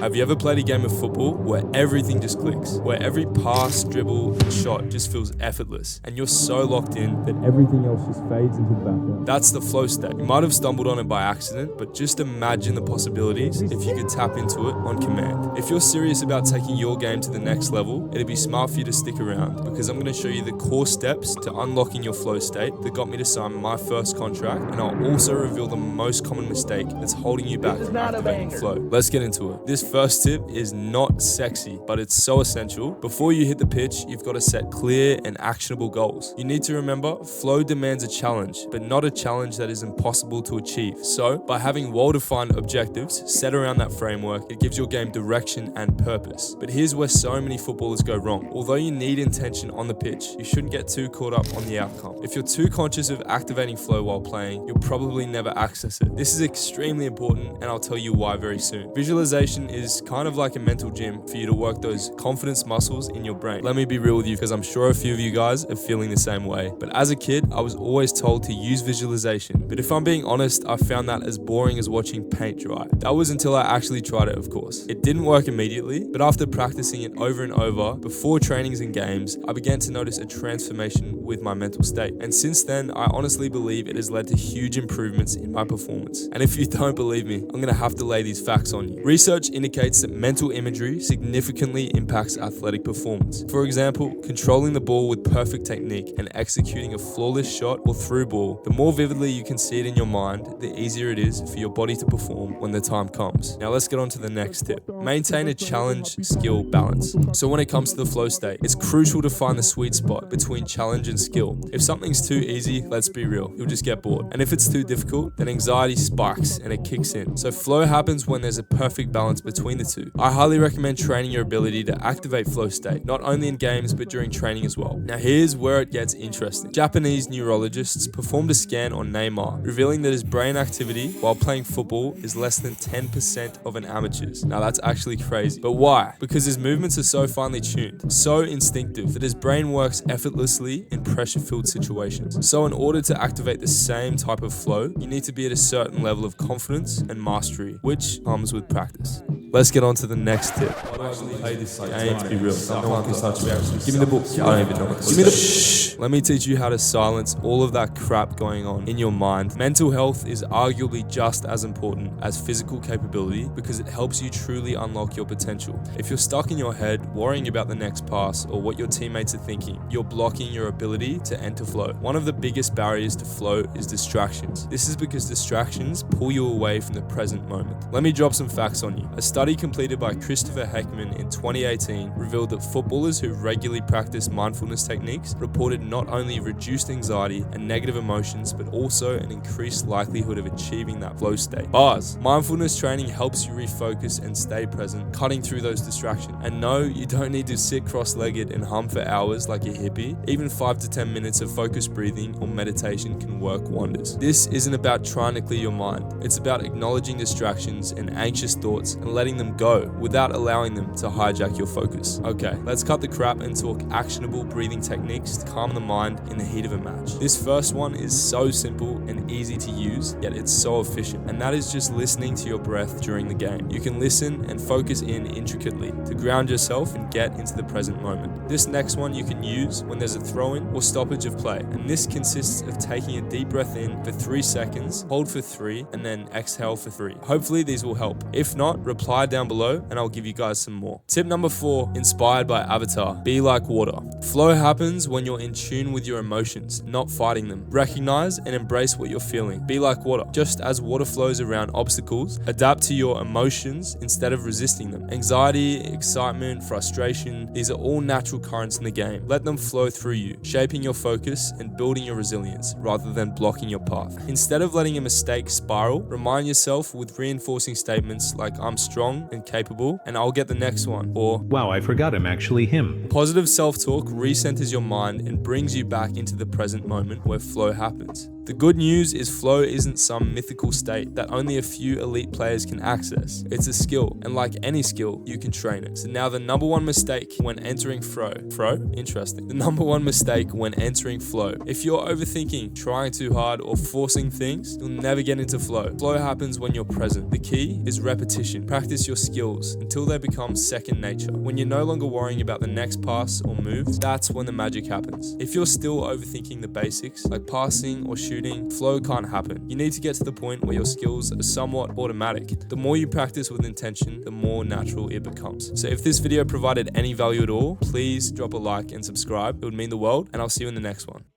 Have you ever played a game of football where everything just clicks? Where every pass, dribble, and shot just feels effortless, and you're so locked in that everything else just fades into the background? That's the flow state. You might have stumbled on it by accident, but just imagine the possibilities if you could tap into it on command. If you're serious about taking your game to the next level, it'd be smart for you to stick around, because I'm going to show you the core steps to unlocking your flow state that got me to sign my first contract, and I'll also reveal the most common mistake that's holding you back from activating flow. Let's get into it. This first tip is not sexy, but it's so essential. Before you hit the pitch, you've got to set clear and actionable goals. You need to remember, flow demands a challenge, but not a challenge that is impossible to achieve. So, by having well-defined objectives set around that framework, it gives your game direction and purpose. But here's where so many footballers go wrong. Although you need intention on the pitch, you shouldn't get too caught up on the outcome. If you're too conscious of activating flow while playing, you'll probably never access it. This is extremely important, and I'll tell you why very soon. Visualization is kind of like a mental gym for you to work those confidence muscles in your brain. Let me be real with you, because I'm sure a few of you guys are feeling the same way. But as a kid, I was always told to use visualization. But if I'm being honest, I found that as boring as watching paint dry. That was until I actually tried it, of course. It didn't work immediately, but after practicing it over and over, before trainings and games, I began to notice a transformation with my mental state. And since then, I honestly believe it has led to huge improvements in my performance. And if you don't believe me, I'm gonna have to lay these facts on you. Research indicates that mental imagery significantly impacts athletic performance. For example, controlling the ball with perfect technique and executing a flawless shot or through ball, the more vividly you can see it in your mind, the easier it is for your body to perform when the time comes. Now let's get on to the next tip. Maintain a challenge-skill balance. So when it comes to the flow state, it's crucial to find the sweet spot between challenge and skill. If something's too easy, let's be real, you'll just get bored. And if it's too difficult, then anxiety spikes and it kicks in. So flow happens when there's a perfect balance between the two. I highly recommend training your ability to activate flow state, not only in games, but during training as well. Now here's where it gets interesting. Japanese neurologists performed a scan on Neymar, revealing that his brain activity while playing football is less than 10% of an amateur's. Now that's actually crazy. But why? Because his movements are so finely tuned, so instinctive, that his brain works effortlessly in pressure-filled situations. So in order to activate the same type of flow, you need to be at a certain level of confidence and mastery, which comes with practice. Let's get on to the next tip. I don't actually play this game, to be real. No one can touch me. Give me the book. I don't even know what. Give me the shh. Let me teach you how to silence all of that crap going on in your mind. Mental health is arguably just as important as physical capability, because it helps you truly unlock your potential. If you're stuck in your head worrying about the next pass or what your teammates are thinking, you're blocking your ability to enter flow. One of the biggest barriers to flow is distractions. This is because distractions pull you away from the present moment. Let me drop some facts on you. A study completed by Christopher Heckman in 2018 revealed that footballers who regularly practice mindfulness techniques reported not only reduced anxiety and negative emotions, but also an increased likelihood of achieving that flow state. Bars. Mindfulness training helps you refocus and stay present, cutting through those distractions. And no, you don't need to sit cross-legged and hum for hours like a hippie. Even 5 to 10 minutes of focused breathing or meditation can work wonders. This isn't about trying to clear your mind. It's about acknowledging distractions and anxious thoughts and letting them go without allowing them to hijack your focus. Okay, let's cut the crap and talk actionable breathing techniques to calm the mind in the heat of a match. This first one is so simple and easy to use, yet it's so efficient, and that is just listening to your breath during the game. You can listen and focus in intricately to ground yourself and get into the present moment. This next one you can use when there's a throw-in or stoppage of play, and this consists of taking a deep breath in for 3 seconds, hold for 3, and then exhale for 3. Hopefully these will help. If not, reply down below and I'll give you guys some more. Tip number 4, inspired by Avatar. Be like water. Flow happens when you're in tune with your emotions, not fighting them. Recognize and embrace what you're feeling. Be like water. Just as water flows around obstacles, adapt to your emotions instead of resisting them. Anxiety, excitement, frustration, these are all natural currents in the game. Let them flow through you, shaping your focus and building your resilience rather than blocking your path. Instead of letting a mistake spiral, remind yourself with reinforcing statements like "I'm strong and capable," and "I'll get the next one," or "Wow, I forgot I'm actually him." Positive self-talk recenters your mind and brings you back into the present moment where flow happens. The good news is flow isn't some mythical state that only a few elite players can access. It's a skill, and like any skill, you can train it. So now the number one mistake when entering flow. Interesting. The number one mistake when entering flow. If you're overthinking, trying too hard, or forcing things, you'll never get into flow. Flow happens when you're present. The key is repetition. Practice practice your skills until they become second nature. When you're no longer worrying about the next pass or move, that's when the magic happens. If you're still overthinking the basics, like passing or shooting, flow can't happen. You need to get to the point where your skills are somewhat automatic. The more you practice with intention, the more natural it becomes. So if this video provided any value at all, please drop a like and subscribe. It would mean the world, and I'll see you in the next one.